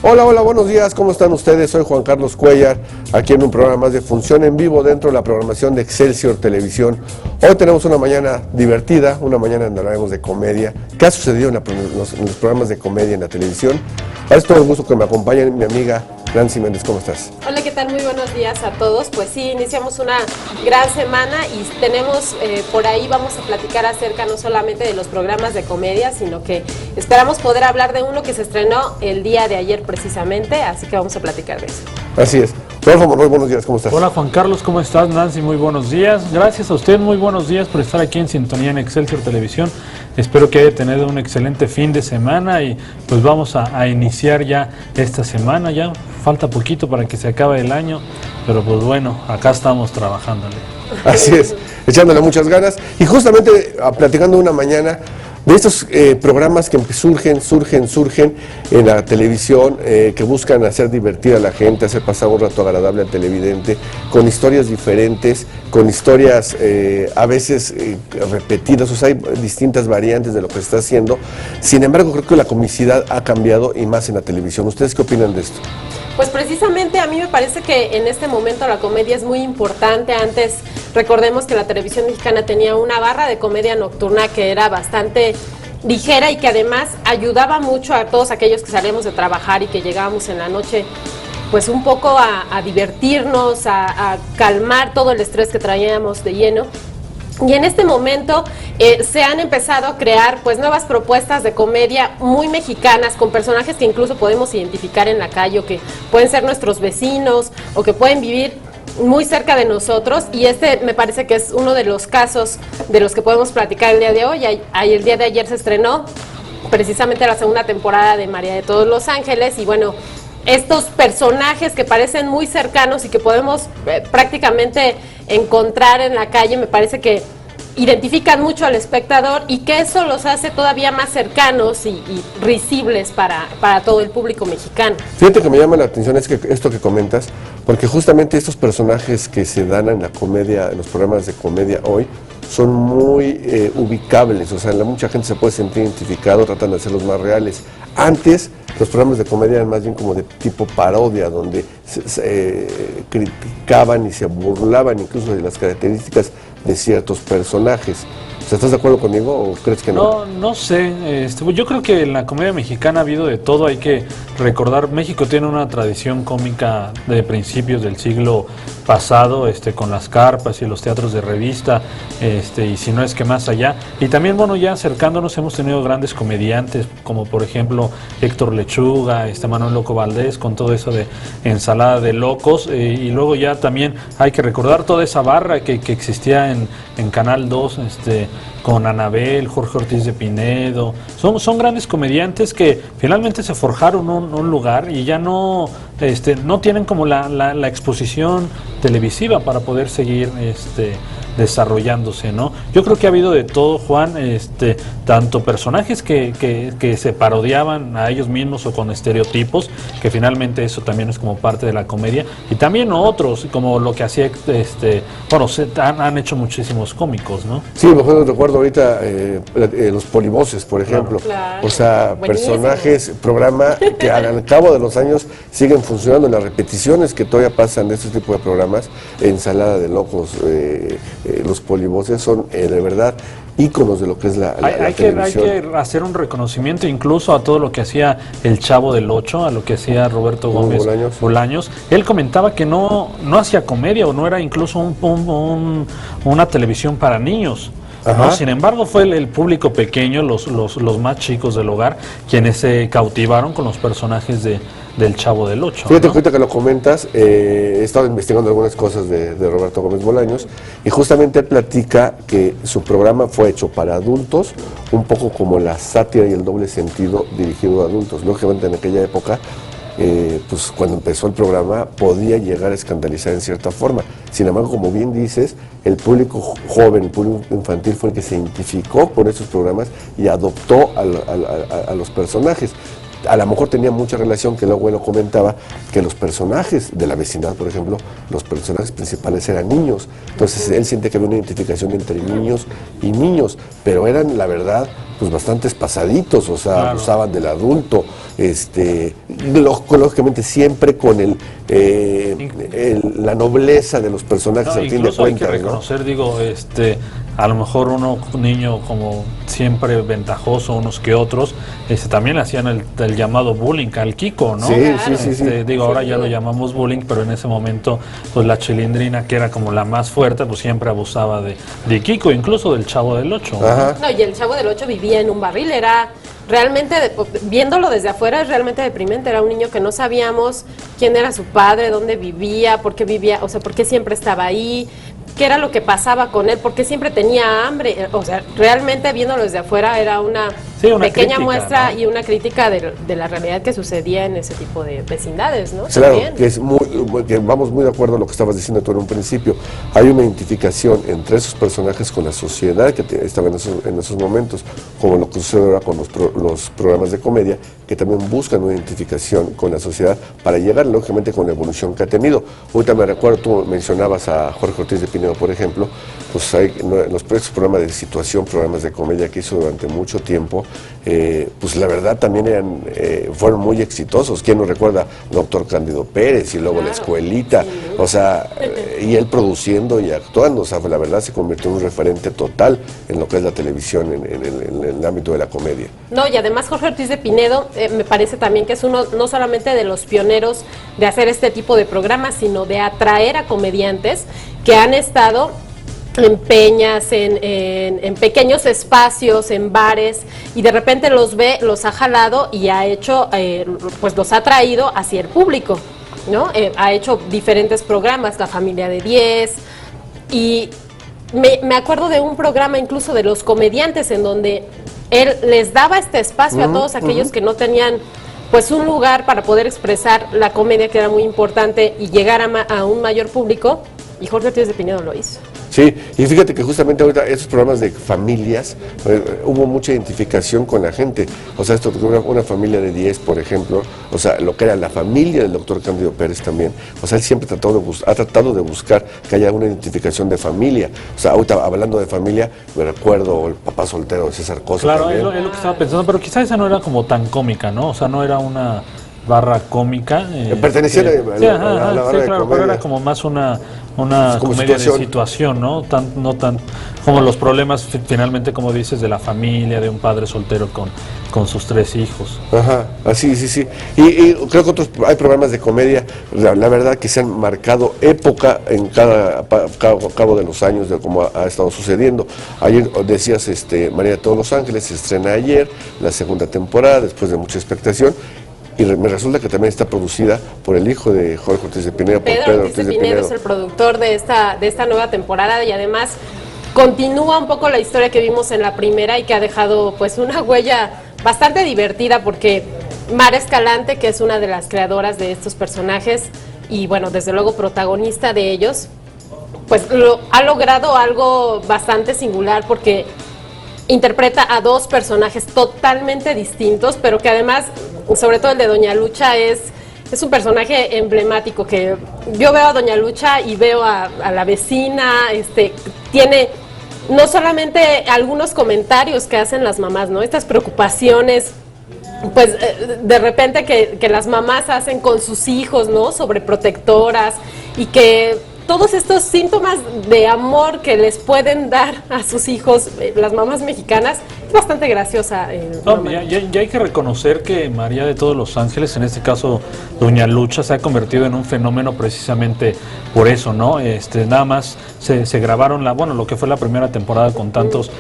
Hola, hola, buenos días, ¿cómo están ustedes? Soy Juan Carlos Cuellar, aquí en un programa más de Función en Vivo dentro de la programación de Excelsior Televisión. Hoy tenemos una mañana divertida, una mañana donde hablaremos de comedia. ¿Qué ha sucedido en los programas de comedia en la televisión? Es todo un gusto que me acompañen mi amiga Nancy Méndez, ¿cómo estás? Hola, ¿qué tal? Muy buenos días a todos. Pues sí, iniciamos una gran semana y tenemos por ahí, vamos a platicar acerca no solamente de los programas de comedia, sino que esperamos poder hablar de uno que se estrenó el día de ayer precisamente, así que vamos a platicar de eso. Así es. Rodolfo Monroy, buenos días, ¿cómo estás? Hola Juan Carlos, ¿cómo estás? Nancy, muy buenos días. Gracias a usted, muy buenos días por estar aquí en sintonía en Excelsior Televisión. Espero que haya tenido un excelente fin de semana y pues vamos a iniciar ya esta semana. Ya falta poquito para que se acabe el año, pero pues bueno, acá estamos trabajándole. Así es, echándole muchas ganas y justamente platicando una mañana de estos programas que surgen en la televisión, que buscan hacer divertir a la gente, hacer pasar un rato agradable al televidente, con historias diferentes, con historias a veces repetidas, o sea, hay distintas variantes de lo que se está haciendo. Sin embargo, creo que la comicidad ha cambiado y más en la televisión. ¿Ustedes qué opinan de esto? Pues precisamente a mí me parece que en este momento la comedia es muy importante. Antes, recordemos que la televisión mexicana tenía una barra de comedia nocturna que era bastante ligera y que además ayudaba mucho a todos aquellos que salíamos de trabajar y que llegábamos en la noche pues un poco a divertirnos, a calmar todo el estrés que traíamos de lleno. Y en este momento se han empezado a crear pues nuevas propuestas de comedia muy mexicanas, con personajes que incluso podemos identificar en la calle, o que pueden ser nuestros vecinos, o que pueden vivir muy cerca de nosotros. Y este me parece que es uno de los casos de los que podemos platicar el día de hoy. El día de ayer se estrenó precisamente la segunda temporada de María de todos los Ángeles, y bueno, estos personajes que parecen muy cercanos y que podemos prácticamente encontrar en la calle, me parece que identifican mucho al espectador y que eso los hace todavía más cercanos y risibles para todo el público mexicano. Fíjate que me llama la atención esto que comentas, porque justamente estos personajes que se dan en la comedia, en los programas de comedia hoy, son muy ubicables, o sea, mucha gente se puede sentir identificado, tratan de hacerlos más reales. Antes, los programas de comedia eran más bien como de tipo parodia, donde se criticaban y se burlaban incluso de las características de ciertos personajes. O sea, ¿estás de acuerdo conmigo o crees que no? No sé, yo creo que en la comedia mexicana ha habido de todo. Hay que recordar, México tiene una tradición cómica de principios del siglo pasado, con las carpas y los teatros de revista, y si no es que más allá. Y también, bueno, ya acercándonos hemos tenido grandes comediantes, como por ejemplo Héctor Lechuga, Manuel Loco Valdés, con todo eso de Ensalada de Locos, y luego ya también hay que recordar toda esa barra que existía en Canal 2, con Anabel, Jorge Ortiz de Pinedo. Son grandes comediantes que finalmente se forjaron un lugar y ya no tienen como la exposición televisiva para poder seguir desarrollándose, ¿no? Yo creo que ha habido de todo, Juan, tanto personajes que se parodiaban a ellos mismos o con estereotipos, que finalmente eso también es como parte de la comedia, y también otros, como lo que hacía, han hecho muchísimos cómicos, ¿no? Sí, mejor recuerdo ahorita los polivoces, por ejemplo. Claro. O sea, Buenísimo. Personajes, programa que al cabo de los años siguen funcionando en las repeticiones que todavía pasan de este tipo de programas. Ensalada de Locos, los polivoces son de verdad íconos de lo que es la televisión. Hay que hacer un reconocimiento incluso a todo lo que hacía el Chavo del Ocho, a lo que hacía Roberto Gómez Bolaños. Él comentaba que no hacía comedia, o no era incluso una televisión para niños. ¿No? Sin embargo, fue el público pequeño, los más chicos del hogar, quienes se cautivaron con los personajes del Chavo del Ocho. Fíjate, ¿no? ahorita que lo comentas, he estado investigando algunas cosas de Roberto Gómez Bolaños, y justamente él platica que su programa fue hecho para adultos, un poco como la sátira y el doble sentido dirigido a adultos. Lógicamente en aquella época, pues cuando empezó el programa podía llegar a escandalizar en cierta forma. Sin embargo, como bien dices, el público joven, el público infantil fue el que se identificó por esos programas y adoptó a los personajes. A lo mejor tenía mucha relación, que luego él lo comentaba, que los personajes de la vecindad, por ejemplo, los personajes principales eran niños. Entonces él siente que había una identificación entre niños y niños, pero eran, la verdad, pues bastantes pasaditos, o sea, Claro. abusaban del adulto, lógicamente siempre con la nobleza de los personajes No, al fin de incluso hay que cuentas, ¿no? reconocer, digo, a lo mejor un niño como siempre ventajoso, unos que otros, también le hacían el llamado bullying al Kiko, ¿no? Sí, Claro. sí. Digo, ahora ya lo llamamos bullying, pero en ese momento, pues la Chilindrina, que era como la más fuerte, pues siempre abusaba de Kiko, incluso del Chavo del Ocho, ¿no? Ajá. No, y el Chavo del Ocho vivía en un barril, era realmente, viéndolo desde afuera, es realmente deprimente. Era un niño que no sabíamos quién era su padre, dónde vivía, por qué siempre estaba ahí, qué era lo que pasaba con él, por qué siempre tenía hambre. O sea, realmente viéndolo desde afuera era una pequeña crítica, muestra, ¿no? y una crítica de la realidad que sucedía en ese tipo de vecindades, ¿no? Claro, También. que vamos muy de acuerdo a lo que estabas diciendo tú en un principio. Hay una identificación entre esos personajes con la sociedad que estaba en esos momentos, como lo que sucede ahora con los programas de comedia, que también buscan una identificación con la sociedad para llegar, lógicamente, con la evolución que ha tenido. Ahorita me recuerdo, tú mencionabas a Jorge Ortiz de Pinedo, por ejemplo, pues hay los programas de situación, programas de comedia que hizo durante mucho tiempo, pues la verdad también fueron muy exitosos. ¿Quién nos recuerda? Doctor Cándido Pérez y luego La Escuelita, o sea, y él produciendo y actuando, o sea, la verdad se convirtió en un referente total en lo que es la televisión, en el ámbito de la comedia. No, y además Jorge Ortiz de Pinedo me parece también que es uno no solamente de los pioneros de hacer este tipo de programas, sino de atraer a comediantes que han estado en peñas, en pequeños espacios, en bares, y de repente los ha jalado y ha hecho, pues los ha traído hacia el público, ¿no? Ha hecho diferentes programas, La Familia de 10, y me acuerdo de un programa incluso de los comediantes en donde él les daba este espacio a todos aquellos que no tenían pues un lugar para poder expresar la comedia, que era muy importante, y llegar a un mayor público, y Jorge Ortiz de Pinedo lo hizo. Sí, y fíjate que justamente ahorita esos programas de familias, hubo mucha identificación con la gente. O sea, una familia de 10, por ejemplo, o sea, lo que era la familia del doctor Cándido Pérez también. O sea, él siempre ha tratado de buscar que haya una identificación de familia. O sea, ahorita hablando de familia, me recuerdo el papá soltero de César Costa. Claro, también. es lo que estaba pensando, pero quizás esa no era como tan cómica, ¿no? O sea, no era una barra cómica. Pertenecía a la barra de claro, comedia. pero era como más una Como comedia situación. de situación, ¿no? No tan como los problemas finalmente, como dices, de la familia, de un padre soltero con sus 3 hijos. Ajá, así, sí. Y creo que hay programas de comedia, la verdad, que se han marcado época en cabo de los años de cómo ha estado sucediendo. Ayer decías, María de todos los Ángeles se estrena ayer, la segunda temporada, después de mucha expectación. Y me resulta que también está producida por el hijo de Jorge Ortiz de Pinedo, por Pedro Ortiz de Pinedo es el productor de esta nueva temporada, y además continúa un poco la historia que vimos en la primera y que ha dejado pues una huella bastante divertida, porque Mara Escalante, que es una de las creadoras de estos personajes y bueno, desde luego protagonista de ellos, pues ha logrado algo bastante singular, porque interpreta a 2 personajes totalmente distintos, pero que además, sobre todo el de Doña Lucha, es un personaje emblemático, que yo veo a Doña Lucha y veo a la vecina, tiene no solamente algunos comentarios que hacen las mamás, ¿no? Estas preocupaciones, pues de repente que las mamás hacen con sus hijos, ¿no? Sobreprotectoras, y que todos estos síntomas de amor que les pueden dar a sus hijos las mamás mexicanas, es bastante graciosa. No, ya hay que reconocer que María de todos los Ángeles, en este caso Doña Lucha, se ha convertido en un fenómeno precisamente por eso, ¿no? Nada más se grabaron lo que fue la primera temporada con tantos,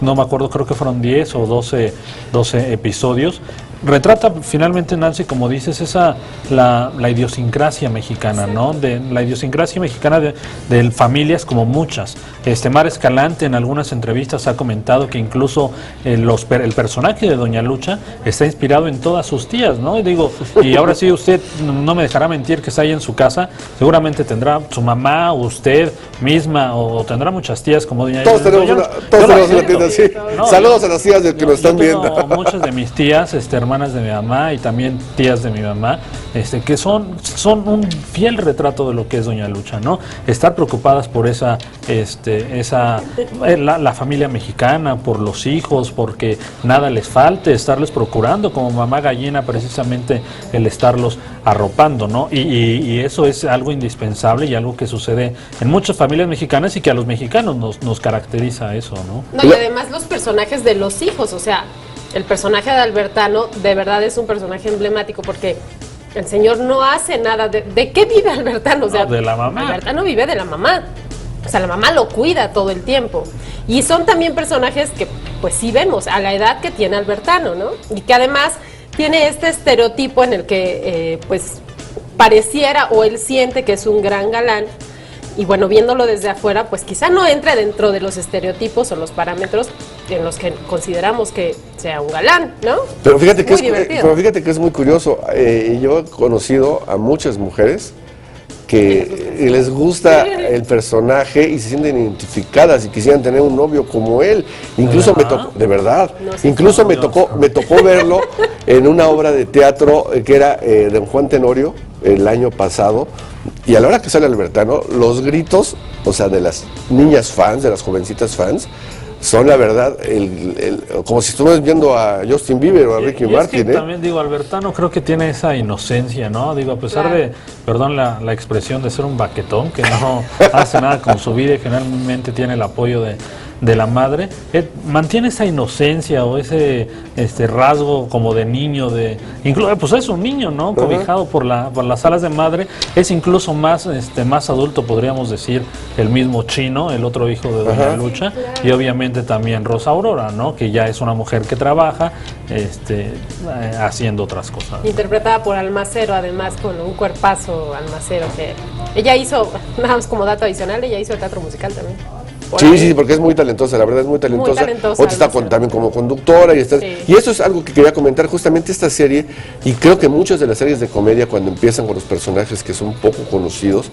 no me acuerdo, creo que fueron 10 o 12 episodios. Retrata finalmente, Nancy, como dices, la idiosincrasia mexicana, ¿no? De la idiosincrasia mexicana de familias como muchas. Mara Escalante en algunas entrevistas ha comentado que incluso el personaje de Doña Lucha está inspirado en todas sus tías, ¿no? Y ahora sí, usted no me dejará mentir que está ahí en su casa, seguramente tendrá su mamá, usted misma, o tendrá muchas tías como Doña Lucha. Todos tenemos una tienda así. No, Saludos a las tías que nos están tengo viendo. muchas de mis tías, hermanas hermanas de mi mamá y también tías de mi mamá, que son un fiel retrato de lo que es Doña Lucha, ¿no? Estar preocupadas por la familia mexicana, por los hijos, porque nada les falte, estarles procurando como mamá gallina, precisamente el estarlos arropando, ¿no? Y eso es algo indispensable y algo que sucede en muchas familias mexicanas y que a los mexicanos nos caracteriza eso, ¿no? No, y además los personajes de los hijos, o sea, el personaje de Albertano de verdad es un personaje emblemático porque el señor no hace nada. ¿De qué vive Albertano? O sea, de la mamá. Albertano vive de la mamá. O sea, la mamá lo cuida todo el tiempo. Y son también personajes que, pues sí vemos a la edad que tiene Albertano, ¿no? Y que además tiene este estereotipo en el que, pues, pareciera o él siente que es un gran galán. Y bueno, viéndolo desde afuera, pues quizá no entre dentro de los estereotipos o los parámetros en los que consideramos que sea un galán, ¿no? Pero fíjate que es muy curioso. Yo he conocido a muchas mujeres que les gusta el personaje y se sienten identificadas y quisieran tener un novio como él. Incluso me tocó, de verdad, incluso me tocó verlo en una obra de teatro que era de Juan Tenorio el año pasado. Y a la hora que sale Albertano, los gritos, o sea, de las niñas fans, de las jovencitas fans, son la verdad, como si estuvieras viendo a Justin Bieber o a Ricky Martin. Es que también digo, Albertano creo que tiene esa inocencia, ¿no? Digo, a pesar de, perdón la expresión, de ser un baquetón, que no hace nada con su vida y generalmente tiene el apoyo de la madre, mantiene esa inocencia o ese rasgo como de niño, incluso pues es un niño, ¿no? Cobijado por las alas de madre, es incluso más adulto, podríamos decir, el mismo Chino, el otro hijo de Doña Lucha, y obviamente también Rosa Aurora, ¿no? Que ya es una mujer que trabaja haciendo otras cosas, ¿no? Interpretada por Almacero, además, con un cuerpazo Almacero, que ella hizo, nada más como dato adicional, ella hizo teatro musical también. Sí, porque es muy talentosa, la verdad es muy talentosa. Otra está también como conductora y eso es algo que quería comentar, justamente esta serie, y creo que muchas de las series de comedia cuando empiezan con los personajes que son poco conocidos,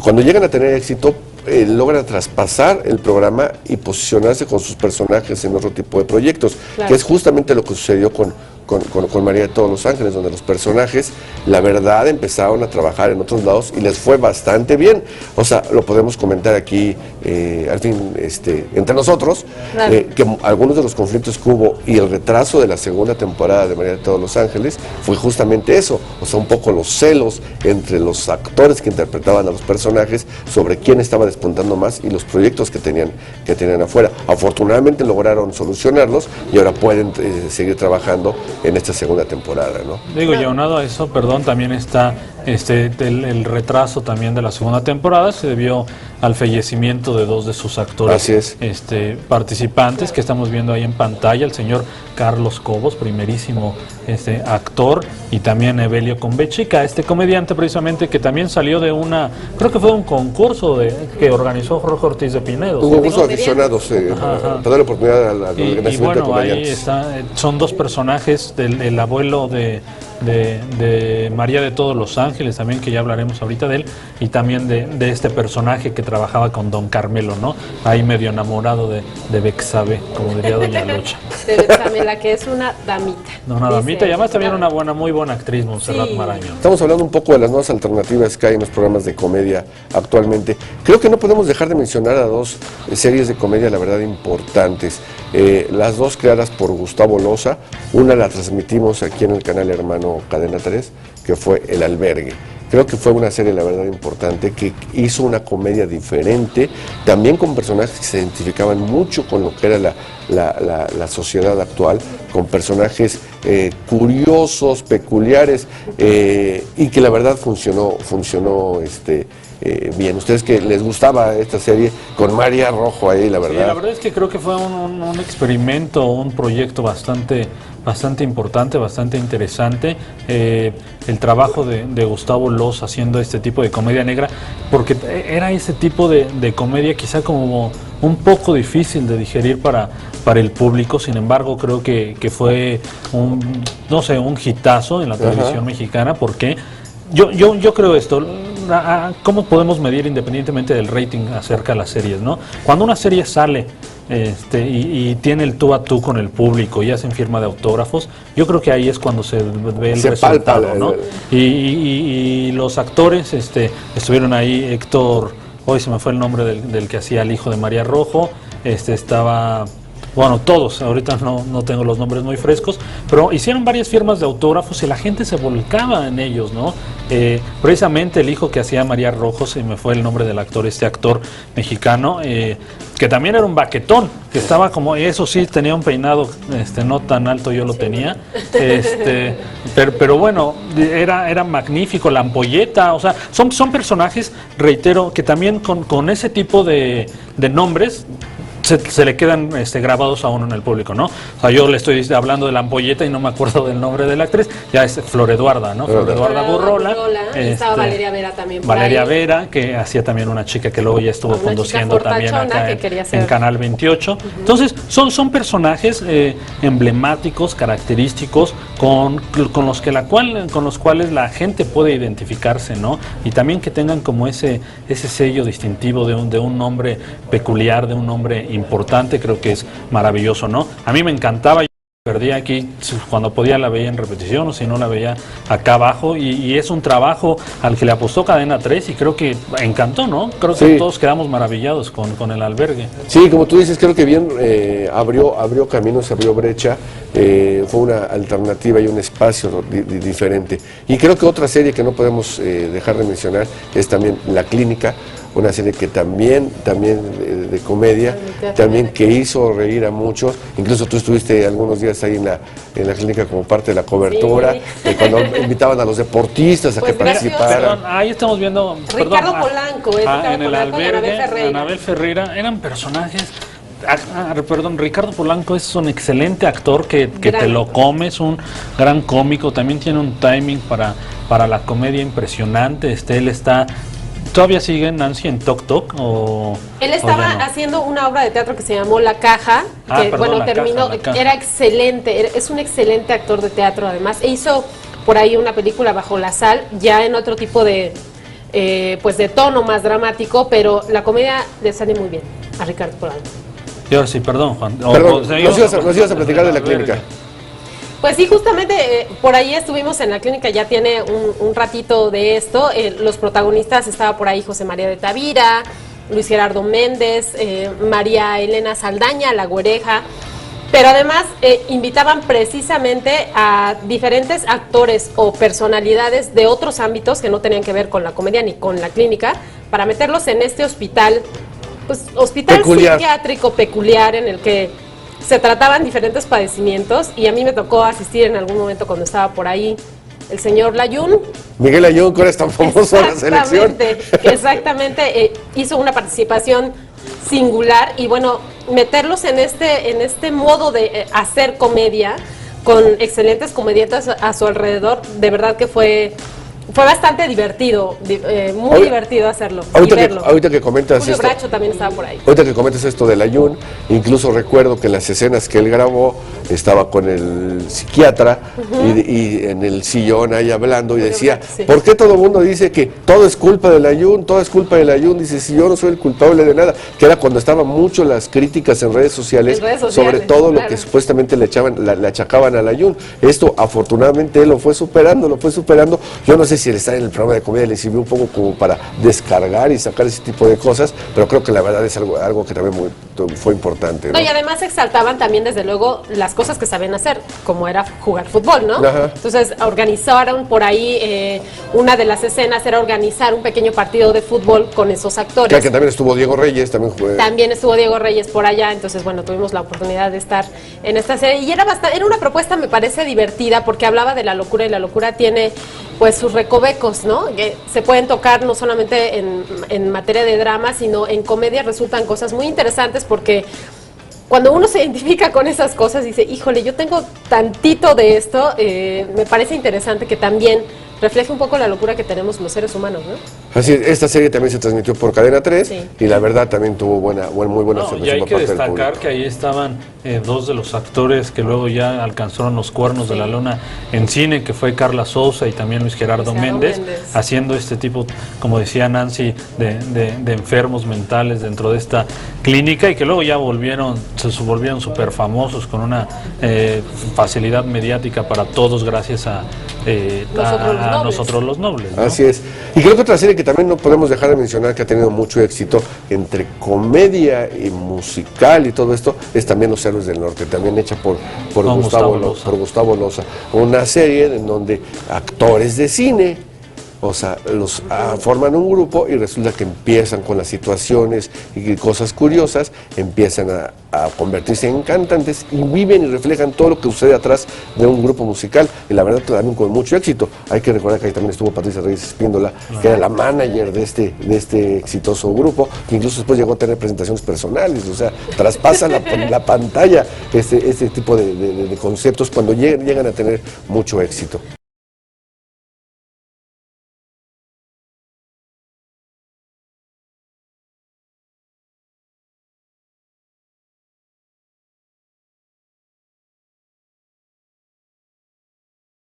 cuando llegan a tener éxito, logran traspasar el programa y posicionarse con sus personajes en otro tipo de proyectos, que es justamente lo que sucedió con María de todos los Ángeles, donde los personajes, la verdad, empezaron a trabajar en otros lados y les fue bastante bien. O sea, lo podemos comentar aquí, al fin, entre nosotros, que algunos de los conflictos que hubo y el retraso de la segunda temporada de María de todos los Ángeles fue justamente eso. O sea, un poco los celos entre los actores que interpretaban a los personajes sobre quién estaba despuntando más y los proyectos que tenían afuera. Afortunadamente lograron solucionarlos y ahora pueden seguir trabajando en esta segunda temporada, ¿no? Digo, y aunado a eso, perdón, también está el retraso también de la segunda temporada, se debió al fallecimiento de dos de sus actores participantes que estamos viendo ahí en pantalla, el señor Carlos Cobos, primerísimo actor, y también Evelio Convechica, comediante precisamente que también salió de creo que fue un concurso que organizó Jorge Ortiz de Pinedo. Un concurso de aficionados para dar la oportunidad al renacimiento y bueno, de comediantes. Ahí son dos personajes, el abuelo de María de todos los Ángeles también, que ya hablaremos ahorita de él, y también de este personaje que trabajaba con Don Carmelo, ¿no? Ahí medio enamorado de Bexabe, como diría Doña Lucha. De Bexabe, la que es una damita. No, una damita, y además también una muy buena actriz, Montserrat Marañón. Estamos hablando un poco de las nuevas alternativas que hay en los programas de comedia actualmente. Creo que no podemos dejar de mencionar a dos series de comedia, la verdad, importantes. Las dos creadas por Gustavo Loza. Una la transmitimos aquí en el canal hermano Cadena 3, que fue El Albergue. Creo que fue una serie, la verdad, importante, que hizo una comedia diferente, también con personajes que se identificaban mucho con lo que era la sociedad actual, con personajes curiosos, peculiares, y que la verdad funcionó bien. Ustedes que les gustaba esta serie, con María Rojo ahí, la verdad. Sí, la verdad es que creo que fue un experimento, un proyecto bastante importante, bastante interesante, el trabajo de Gustavo Loza haciendo este tipo de comedia negra, porque era ese tipo de comedia quizá como un poco difícil de digerir para el público. Sin embargo, creo que fue un hitazo en la televisión mexicana, porque yo creo esto. ¿Cómo podemos medir independientemente del rating acerca de las series, ¿no? Cuando una serie sale y tiene el tú a tú con el público y hacen firma de autógrafos, yo creo que ahí es cuando se ve el resultado, palpa, ¿no? Y los actores estuvieron ahí. Héctor, hoy se me fue el nombre del que hacía el hijo de María Rojo, estaba... Bueno, todos, ahorita no tengo los nombres muy frescos, pero hicieron varias firmas de autógrafos y la gente se volcaba en ellos, ¿no? Precisamente el hijo que hacía María Rojo, se me fue el nombre del actor, este actor mexicano, que también era un baquetón, que estaba como, eso sí, tenía un peinado no tan alto, yo lo tenía, pero bueno, era magnífico, la ampolleta, o sea, son personajes, reitero, que también con ese tipo de nombres, se le quedan grabados a uno en el público, ¿no? O sea, yo le estoy hablando de la ampolleta y no me acuerdo del nombre de la actriz, ya es Flor Eduarda, ¿no? Flor Eduarda Burrola. Estaba Valeria Vera también por Valeria ahí. Vera, que hacía también una chica que luego ya estuvo conduciendo también acá en Canal 28. Entonces, son personajes emblemáticos, característicos, con los cuales la gente puede identificarse, ¿no? Y también que tengan como ese sello distintivo de un nombre peculiar, de un nombre importante, creo que es maravilloso, ¿no? A mí me encantaba, yo perdía aquí, cuando podía la veía en repetición o si no la veía acá abajo y es un trabajo al que le apostó Cadena 3 y creo que encantó, ¿no? Creo que todos quedamos maravillados con el albergue. Sí, como tú dices, creo que bien abrió caminos, abrió brecha, fue una alternativa y un espacio diferente. Y creo que otra serie que no podemos dejar de mencionar es también La Clínica, una serie que también de comedia, también que hizo reír a muchos. Incluso tú estuviste algunos días ahí en la clínica como parte de la cobertura, cuando invitaban a los deportistas a que participaran. Perdón, ahí estamos viendo Ricardo Polanco, en el albergue, Anabel Ferreira, eran personajes. Perdón, Ricardo Polanco es un excelente actor que te lo comes, un gran cómico, también tiene un timing para la comedia impresionante. Él está... ¿Todavía sigue Nancy en Toc Toc? Él estaba haciendo una obra de teatro que se llamó La Caja, que terminó, era excelente, es un excelente actor de teatro además, e hizo por ahí una película Bajo la Sal, ya en otro tipo de tono más dramático, pero la comedia le sale muy bien a Ricardo Polanco. Y ahora sí, perdón, Juan. Nos ibas a platicar de La Clínica. Pues sí, justamente por ahí estuvimos en La Clínica, ya tiene un ratito de esto. Los protagonistas estaba por ahí José María de Tavira, Luis Gerardo Méndez, María Elena Saldaña, La Güereja, pero además invitaban precisamente a diferentes actores o personalidades de otros ámbitos que no tenían que ver con la comedia ni con La Clínica, para meterlos en este hospital psiquiátrico peculiar en el que se trataban diferentes padecimientos, y a mí me tocó asistir en algún momento cuando estaba por ahí el señor Layún. Miguel Layún, que ahora es tan famoso en la selección. Exactamente, hizo una participación singular y bueno, meterlos en este modo de hacer comedia con excelentes comediantes a su alrededor, de verdad que fue bastante divertido, muy divertido hacerlo y verlo. Ahorita que comentas Julio Bracho también estaba por ahí. Ahorita que comentas esto del Layún, incluso recuerdo que en las escenas que él grabó estaba con el psiquiatra y en el sillón ahí hablando y decía, ¿por qué todo el mundo dice que todo es culpa del Layún? Todo es culpa del Layún. Dice, si yo no soy el culpable de nada. Que era cuando estaban mucho las críticas en redes sociales, sobre todo lo que supuestamente le achacaban al Layún. Esto afortunadamente él lo fue superando. Yo no sé si el estar en el programa de comedia le sirvió un poco como para descargar y sacar ese tipo de cosas, pero creo que la verdad es algo que también fue importante, ¿no? Y además exaltaban también desde luego las cosas que saben hacer, como era jugar fútbol, ¿no? Ajá. Entonces organizaron por ahí, una de las escenas era organizar un pequeño partido de fútbol con esos actores. Ya que también estuvo Diego Reyes, También estuvo Diego Reyes por allá, entonces bueno, tuvimos la oportunidad de estar en esta serie y era una propuesta, me parece, divertida, porque hablaba de la locura, y la locura tiene pues sus recovecos, ¿no? Que se pueden tocar no solamente en materia de drama, sino en comedia resultan cosas muy interesantes, porque cuando uno se identifica con esas cosas dice, híjole, yo tengo tantito de esto, me parece interesante que también refleje un poco la locura que tenemos los seres humanos, ¿no? Así es, esta serie también se transmitió por Cadena 3 Sí. y la verdad también tuvo muy buena No, y aceptación hay por que parte del destacar público. que ahí estaban dos de los actores que luego ya alcanzaron los cuernos de la luna en cine, que fue Carla Souza y también Luis Gerardo Luis Gerardo Méndez, Méndez. haciendo este tipo, como decía Nancy, de enfermos mentales dentro de esta clínica, y que luego ya se volvieron súper famosos con una facilidad mediática para todos gracias a Nosotros los Nobles, ¿no? Así es. Y creo que otra serie que también no podemos dejar de mencionar, que ha tenido mucho éxito entre comedia y musical y todo esto, es también Los Héroes del Norte, también hecha por Gustavo Loza. Una serie en donde actores de cine, o sea, forman un grupo y resulta que empiezan con las situaciones y cosas curiosas, empiezan a convertirse en cantantes y viven y reflejan todo lo que sucede atrás de un grupo musical, y la verdad también con mucho éxito. Hay que recordar que ahí también estuvo Patricia Reyes Espíndola, que era la manager de este exitoso grupo, que incluso después llegó a tener presentaciones personales, o sea, traspasa la pantalla este tipo de conceptos cuando llegan a tener mucho éxito.